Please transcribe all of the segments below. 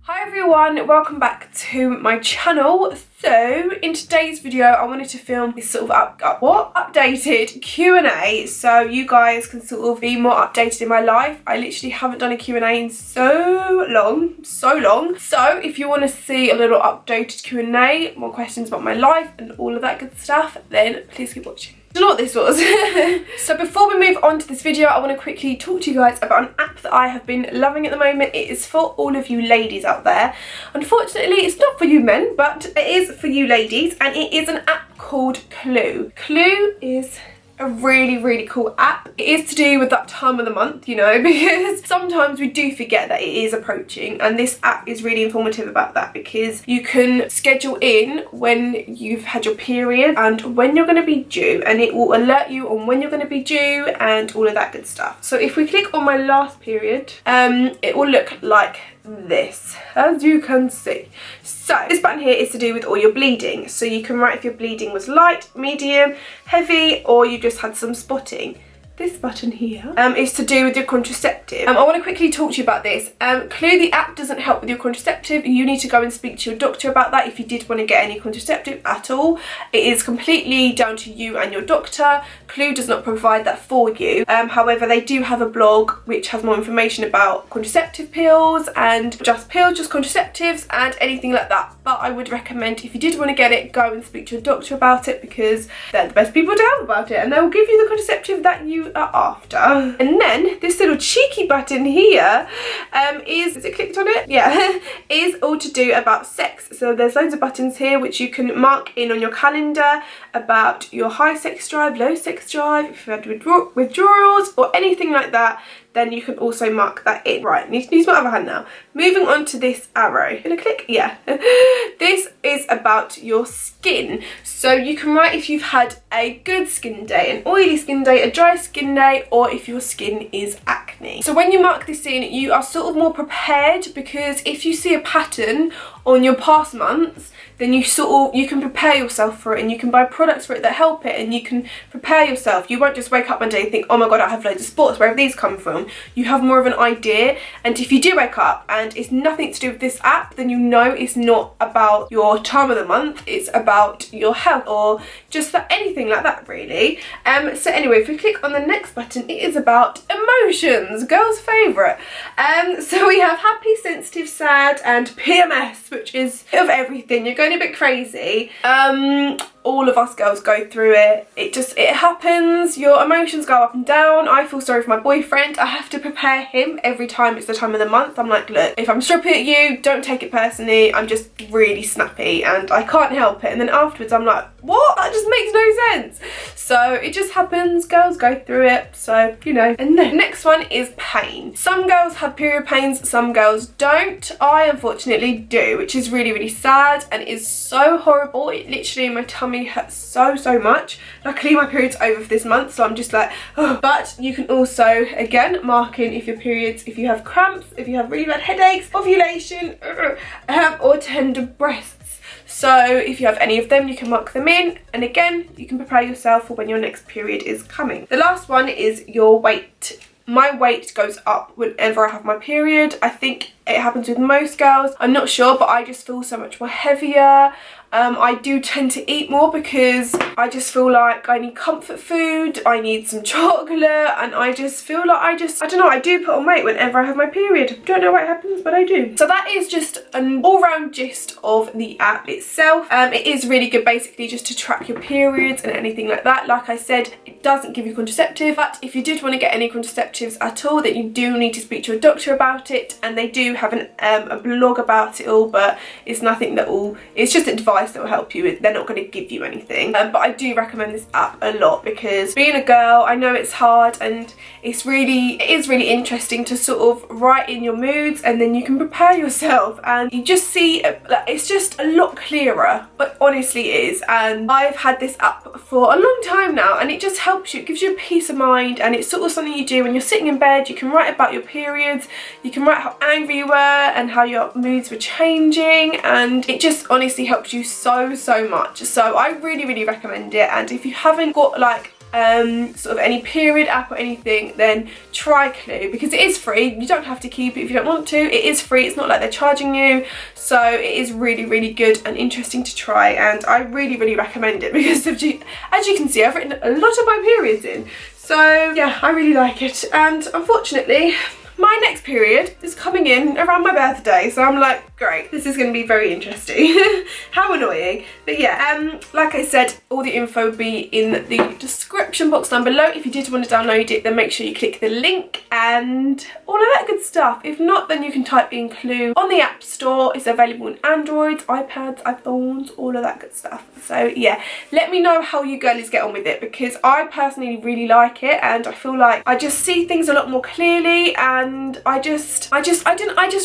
Hi everyone, welcome back to my channel. So in today's video I wanted to film this sort of updated Q&A so you guys can sort of be more updated in my life. I literally haven't done a Q&A in so long. So if you want to see a little updated Q&A, more questions about my life and all of that good stuff, then please keep watching. I don't know what this was. So before we move on to this video, I want to quickly talk to you guys about an app that I have been loving at the moment. It is for all of you ladies out there. Unfortunately, it's not for you men, but it is for you ladies, and it is an app called Clue. Clue is a really cool app. It is to do with that time of the month, you know, because sometimes we do forget that it is approaching, and this app is really informative about that because you can schedule in when you've had your period and when you're going to be due, and it will alert you on when you're going to be due and all of that good stuff. So if we click on my last period, it will look like this, as you can see. So this button here is to do with all your bleeding, so you can write if your bleeding was light, medium, heavy, or you just had some spotting. This button here is to do with your contraceptive. I want to quickly talk to you about this. Clue, the app doesn't help with your contraceptive. You need to go and speak to your doctor about that if you did want to get any contraceptive at all. It is completely down to you and your doctor. Clue does not provide that for you. However, they do have a blog which has more information about contraceptive pills and just pills, just contraceptives and anything like that. But I would recommend, if you did want to get it, go and speak to your doctor about it because they're the best people to help about it, and they will give you the contraceptive that you are after. And then this little cheeky button here is it clicked on it? Yeah. Is all to do about sex. So there's loads of buttons here which you can mark in on your calendar about your high sex drive, low sex drive, if you had withdrawals or anything like that, then you can also mark that in. Right, I need to use my other hand now. Moving on to this arrow. Gonna click? Yeah. This is about your skin. So you can write if you've had a good skin day, an oily skin day, a dry skin day, or if your skin is acne. So when you mark this in, you are sort of more prepared, because if you see a pattern on your past months, then you can prepare yourself for it, and you can buy products for it that help it, and you can prepare yourself. You won't just wake up one day and think, oh my god, I have loads of spots, where have these come from? You have more of an idea, and if you do wake up and it's nothing to do with this app, then you know it's not about your time of the month, it's about your health or just anything like that really. So anyway, if we click on the next button, it is about emotions, girls' favourite. So we have happy, sensitive, sad and PMS, which is a bit of everything. You're going a bit crazy. All of us girls go through it. It happens. Your emotions go up and down. I feel sorry for my boyfriend. I have to prepare him every time it's the time of the month. I'm like, look, if I'm stropping at you, don't take it personally. I'm just really snappy and I can't help it. And then afterwards I'm like, what? That just makes no sense. So it just happens. Girls go through it. So, you know. And the next one is pain. Some girls have period pains, some girls don't. I unfortunately do, which is really sad and is so horrible. It literally, my tummy hurts so much. Luckily my period's over for this month, so I'm just like, oh. But you can also again mark in if your periods, if you have cramps, if you have really bad headaches, ovulation, or tender breasts. So if you have any of them, you can mark them in, and again you can prepare yourself for when your next period is coming. The last one is your weight. My weight goes up whenever I have my period. I think it happens with most girls. I'm not sure, but I just feel so much more heavier. I do tend to eat more because I just feel like I need comfort food, I need some chocolate, and I just feel like I don't know, I do put on weight whenever I have my period. Don't know what happens, but I do. So that is just an all-round gist of the app itself. It is really good basically just to track your periods and anything like that. Like I said, it doesn't give you contraceptive, but if you did want to get any contraceptives at all, then you do need to speak to a doctor about it, and they do have a blog about it all, but it's nothing that will, it's just advice that will help you. They're not going to give you anything, but I do recommend this app a lot because being a girl, I know it's hard, and it is really interesting to sort of write in your moods, and then you can prepare yourself, and you just see it's just a lot clearer. But honestly it is, and I've had this app for a long time now, and it just helps you. It gives you a peace of mind, and it's sort of something you do when you're sitting in bed. You can write about your periods, you can write how angry you were and how your moods were changing, and it just honestly helps you so much. So I really recommend it. And if you haven't got like sort of any period app or anything, then try Clue, because it is free. You don't have to keep it if you don't want to. It is free. It's not like they're charging you. So it is really, really good and interesting to try, and I really, really recommend it because as you can see, I've written a lot of my periods in. So yeah, I really like it, and unfortunately my next period is coming in around my birthday, so I'm like, great, this is going to be very interesting. How annoying. But yeah, like I said, all the info will be in the description box down below. If you did want to download it, then make sure you click the link and all of that good stuff. If not, then you can type in Clue on the App Store. It's available on Androids, iPads, iPhones, all of that good stuff. So yeah, let me know how you girlies get on with it, because I personally really like it, and I feel like I just see things a lot more clearly, and I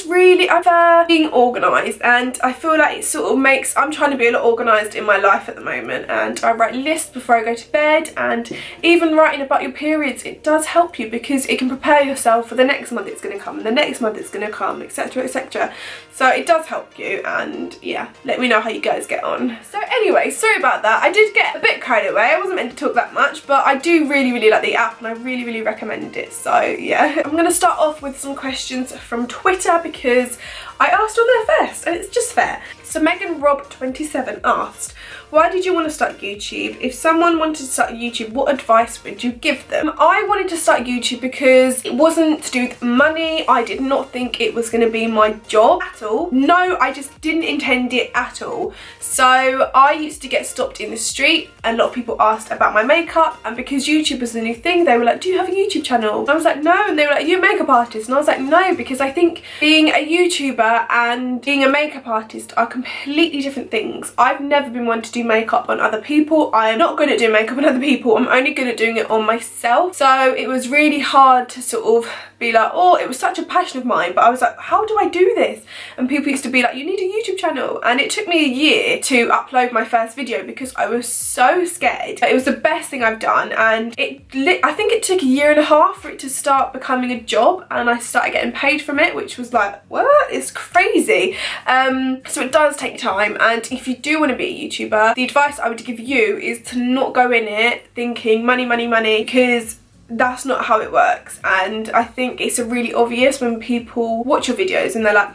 really prefer being organised, and I feel like it sort of makes, I'm trying to be a lot organised in my life at the moment, and I write lists before I go to bed, and even writing about your periods, it does help you because it can prepare yourself for the next month it's going to come, and the next month it's going to come, etc, etc. So it does help you, and yeah, let me know how you guys get on. So anyway, sorry about that. I did get a bit carried away. I wasn't meant to talk that much, but I do really, really like the app, and I really, really recommend it. So yeah, I'm going to start off with some questions from Twitter because I asked on there first, and it's just fair. So Megan Rob 27 asked, why did you want to start YouTube? If someone wanted to start YouTube, what advice would you give them? I wanted to start YouTube because it wasn't to do with money. I did not think it was going to be my job at all. No, I just didn't intend it at all. So I used to get stopped in the street. A lot of people asked about my makeup, and because YouTube was the new thing, they were like, do you have a YouTube channel? And I was like, no. And they were like, are you a makeup artist? And I was like, no, because I think being a YouTuber and being a makeup artist are completely different things. I've never been one to do makeup on other people. I am not good at doing makeup on other people. I'm only good at doing it on myself. So it was really hard to sort of be like, oh, it was such a passion of mine, but I was like, how do I do this? And people used to be like, you need a YouTube channel. And it took me a year to upload my first video because I was so scared. It was the best thing I've done, and I think it took a year and a half for it to start becoming a job, and I started getting paid from it, which was like, what? It's crazy. So it does take time, and if you do want to be a YouTuber, the advice I would give you is to not go in it thinking money, money, money, because that's not how it works. And I think it's really obvious when people watch your videos and they're like,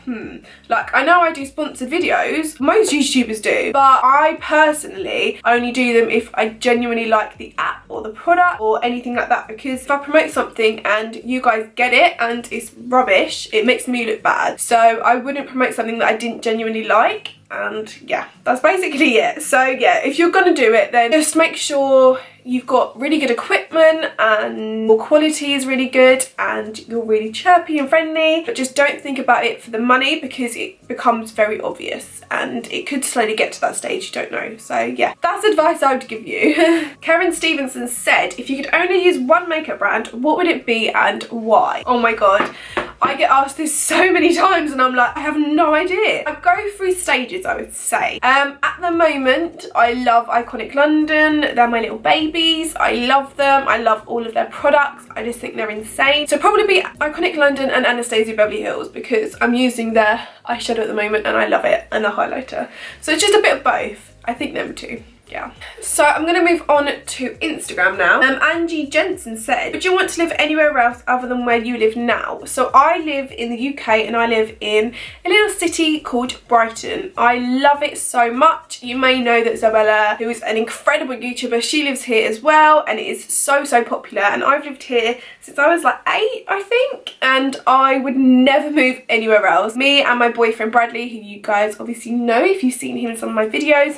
like, I know I do sponsored videos, most YouTubers do, but I personally only do them if I genuinely like the app or the product or anything like that, because if I promote something and you guys get it and it's rubbish, it makes me look bad. So I wouldn't promote something that I didn't genuinely like. And yeah, that's basically it. So yeah, if you're gonna do it, then just make sure you've got really good equipment and your quality is really good and you're really chirpy and friendly, but just don't think about it for the money, because it becomes very obvious and it could slowly get to that stage, you don't know. So yeah, that's advice I would give you. Karen Stevenson said, if you could only use one makeup brand, what would it be and why? Oh my god, I get asked this so many times and I'm like, I have no idea. I go through stages, I would say. At the moment, I love Iconic London. They're my little babies. I love them. I love all of their products. I just think they're insane. So probably be Iconic London and Anastasia Beverly Hills, because I'm using their eyeshadow at the moment and I love it, and the highlighter. So it's just a bit of both. I think them too. Yeah. So I'm going to move on to Instagram now. Angie Jensen said, would you want to live anywhere else other than where you live now? So I live in the UK and I live in a little city called Brighton. I love it so much. You may know that Zoella, who is an incredible YouTuber, she lives here as well, and it is so popular, and I've lived here since I was like 8, I think, and I would never move anywhere else. Me and my boyfriend Bradley, who you guys obviously know if you've seen him in some of my videos,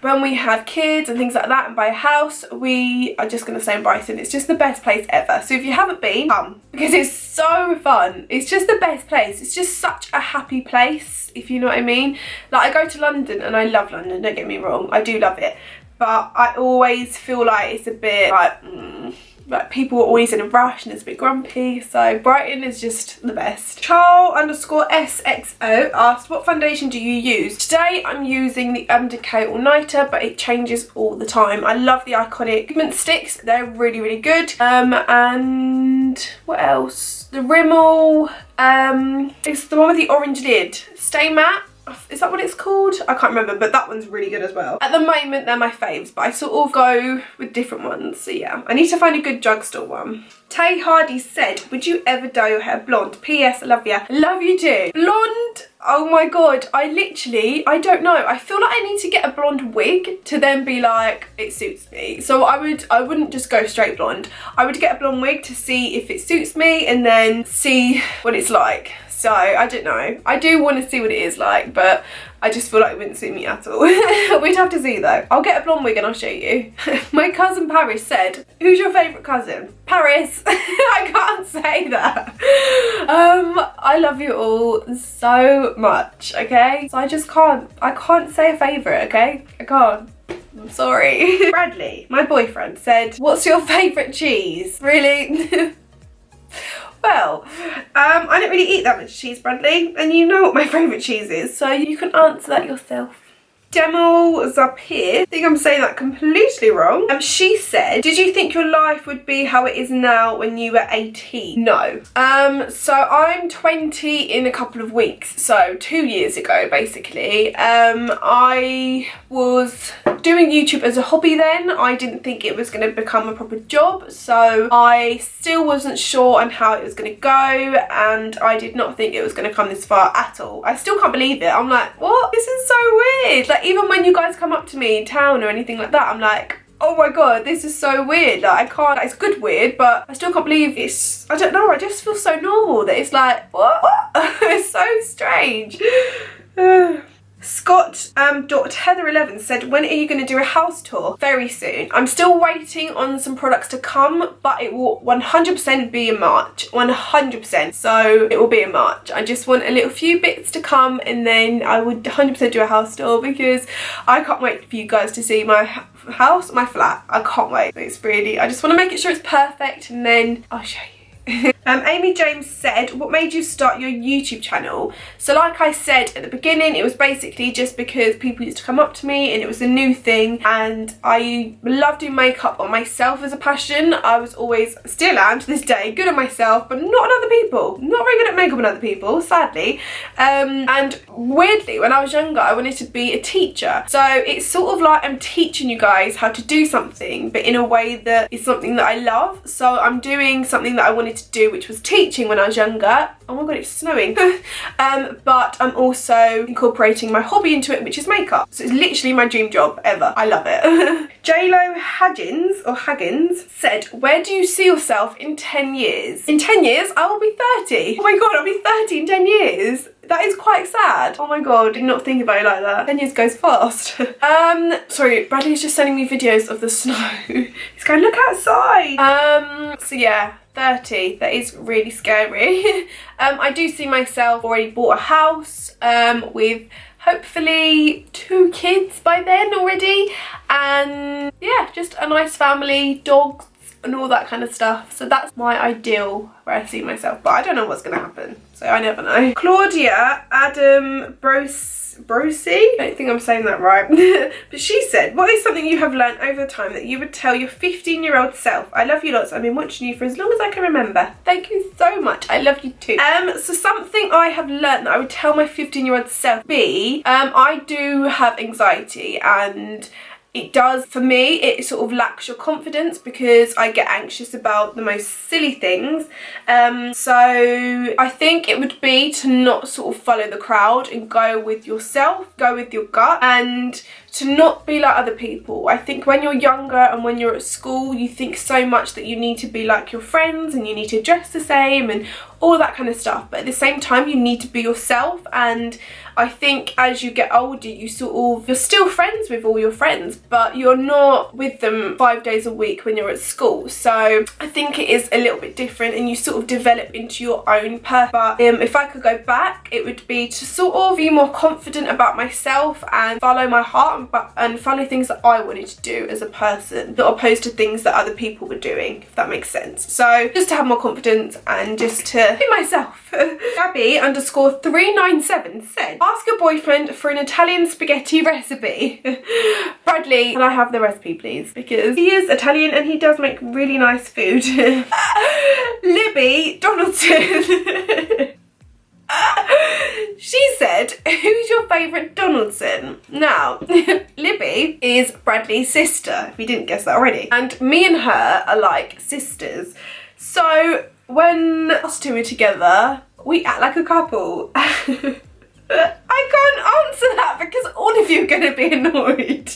when we have kids and things like that and buy a house, we are just going to stay in Brighton. It's just the best place ever. So if you haven't been, come, because it's so fun. It's just the best place. It's just such a happy place, if you know what I mean. Like, I go to London and I love London, don't get me wrong, I do love it, but I always feel like it's a bit like people are always in a rush and it's a bit grumpy. So Brighton is just the best. Charles_SXO asked, what foundation do you use? Today I'm using the Decay All Nighter, but it changes all the time. I love the Iconic pigment sticks. They're really good. And what else? The Rimmel, it's the one with the orange lid. Stay Matte. is that what it's called? I can't remember, but that one's really good as well. At the moment, they're my faves, but I sort of go with different ones. So yeah, I need to find a good drugstore one. Tay Hardy said, would you ever dye your hair blonde? P.S. I love you. Love you too. Blonde? Oh my god, I don't know. I feel like I need to get a blonde wig to then be like, it suits me. So I wouldn't just go straight blonde. I would get a blonde wig to see if it suits me and then see what it's like. So I don't know. I do want to see what it is like, but I just feel like it wouldn't suit me at all. We'd have to see though. I'll get a blonde wig and I'll show you. My cousin Paris said, who's your favourite cousin? Paris. I can't say that. I love you all so much, okay? So I can't say a favourite, okay? I can't. I'm sorry. Bradley, my boyfriend, said, what's your favourite cheese? Really? Well, I don't really eat that much cheese, Bradley, and you know what my favourite cheese is, so you can answer that yourself. Demel Zapir, I think I'm saying that completely wrong. She said, did you think your life would be how it is now when you were 18? No. So I'm 20 in a couple of weeks, so 2 years ago basically. I was doing YouTube as a hobby then. I didn't think it was going to become a proper job, so I still wasn't sure on how it was going to go, and I did not think it was going to come this far at all. I still can't believe it. I'm like, what? This is so weird. Like, even when you guys come up to me in town or anything like that, I'm like, oh my god, this is so weird. Like, I can't, it's good weird, but I still can't believe it's, I don't know, I just feel so normal that it's like, what? It's so strange. Scott Heather11 said, when are you going to do a house tour? Very soon. I'm still waiting on some products to come, but it will 100% be in March. 100%. So it will be in March. I just want a little few bits to come, and then I would 100% do a house tour, because I can't wait for you guys to see my house, my flat. I can't wait. It's really, I just want to make it sure it's perfect, and then I'll show you. Amy James said, what made you start your YouTube channel? So like I said at the beginning, it was basically just because people used to come up to me and it was a new thing, and I love doing makeup on myself as a passion. I was always, still am to this day, good on myself, but not on other people. Not very good at makeup on other people, sadly. And weirdly, when I was younger, I wanted to be a teacher. So it's sort of like I'm teaching you guys how to do something, but in a way that is something that I love. So I'm doing something that I wanted to do, which was teaching when I was younger. Oh my god, it's snowing. But I'm also incorporating my hobby into it, which is makeup. So it's literally my dream job ever. I love it. JLo Haggins said, where do you see yourself in 10 years? In 10 years, I will be 30. Oh my god, I'll be 30 in 10 years. That is quite sad. Oh my god, did not think about it like that. 10 years goes fast. Sorry, Bradley's just sending me videos of the snow. He's going, look outside. So yeah, 30, that is really scary. I do see myself already bought a house with hopefully 2 kids by then already, and yeah, just a nice family, dogs and all that kind of stuff. So that's my ideal where I see myself, but I don't know what's gonna happen, so I never know. Claudia Adam Brosi, I don't think I'm saying that right. But she said, what is something you have learned over time that you would tell your 15-year-old self? I love you lots. I've been watching you for as long as I can remember. Thank you so much. I love you too. So something I have learned that I would tell my 15-year-old self be, I do have anxiety, and it does, for me, it sort of lacks your confidence because I get anxious about the most silly things. So I think it would be to not sort of follow the crowd and go with yourself, go with your gut, and to not be like other people. I think when you're younger and when you're at school, you think so much that you need to be like your friends and you need to dress the same and all that kind of stuff. But at the same time, you need to be yourself, and I think as you get older, you're still friends with all your friends, but you're not with them 5 days a week when you're at school. So I think it is a little bit different, and you sort of develop into your own path. But if I could go back, it would be to sort of be more confident about myself and follow my heart and follow things that I wanted to do as a person, not opposed to things that other people were doing, if that makes sense. So just to have more confidence and just to be myself. Gabby _397 said, ask your boyfriend for an Italian spaghetti recipe. Bradley, can I have the recipe please? Because he is Italian and he does make really nice food. Libby Donaldson. She said, who's your your favourite Donaldson? Now, Libby is Bradley's sister, if you didn't guess that already. And me and her are like sisters. So when us two are together, we act like a couple. I can't answer that because all of you are going to be annoyed.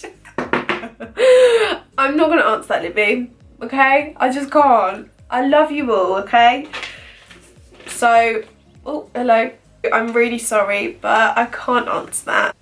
I'm not going to answer that, Libby, okay? I just can't. I love you all, okay? So, oh, hello. I'm really sorry, but I can't answer that.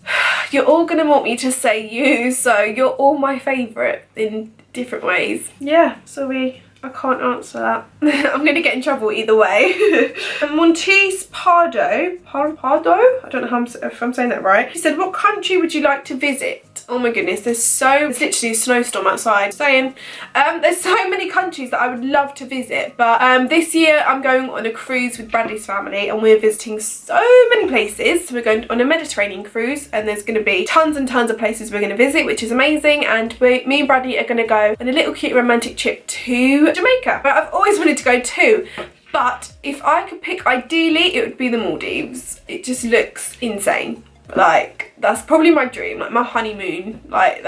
You're all going to want me to say you, so you're all my favourite in different ways. Yeah, sorry. I can't answer that. I'm going to get in trouble either way. Montes Pardo, I don't know if I'm saying that right. He said, what country would you like to visit? Oh my goodness, there's literally a snowstorm outside. Saying, there's so many countries that I would love to visit, but this year I'm going on a cruise with Bradley's family and we're visiting so many places. So we're going on a Mediterranean cruise and there's going to be tons and tons of places we're going to visit, which is amazing. And me and Bradley are going to go on a little cute romantic trip to Jamaica. But I've always wanted to go too. But if I could pick, ideally, it would be the Maldives. It just looks insane. Like, that's probably my dream, like my honeymoon, like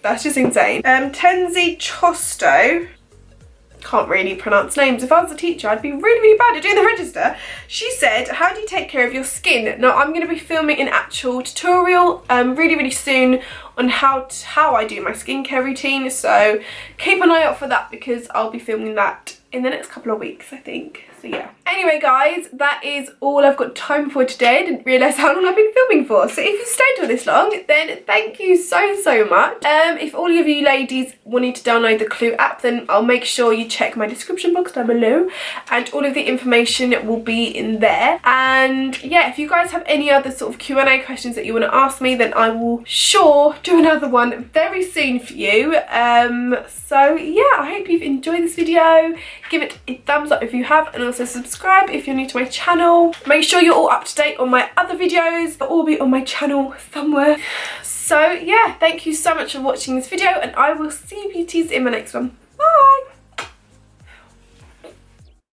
that's just insane. Tenzi Chosto, can't really pronounce names. If I was a teacher, I'd be really bad at doing the register. She said, how do you take care of your skin? Now, I'm going to be filming an actual tutorial really soon on how I do my skincare routine, so keep an eye out for that because I'll be filming that in the next couple of weeks, I think. So yeah. Anyway guys, that is all I've got time for today. I didn't realise how long I've been filming for. So if you stayed till this long, then thank you so much. If all of you ladies wanted to download the Clue app, then I'll make sure you check my description box down below and all of the information will be in there. And yeah, if you guys have any other sort of Q&A questions that you want to ask me, then I will sure do another one very soon for you. So yeah, I hope you've enjoyed this video. Give it a thumbs up if you have, and also subscribe if you're new to my channel. Make sure you're all up to date on my other videos. They'll all be on my channel somewhere. So yeah, thank you so much for watching this video, and I will see you beauties in my next one.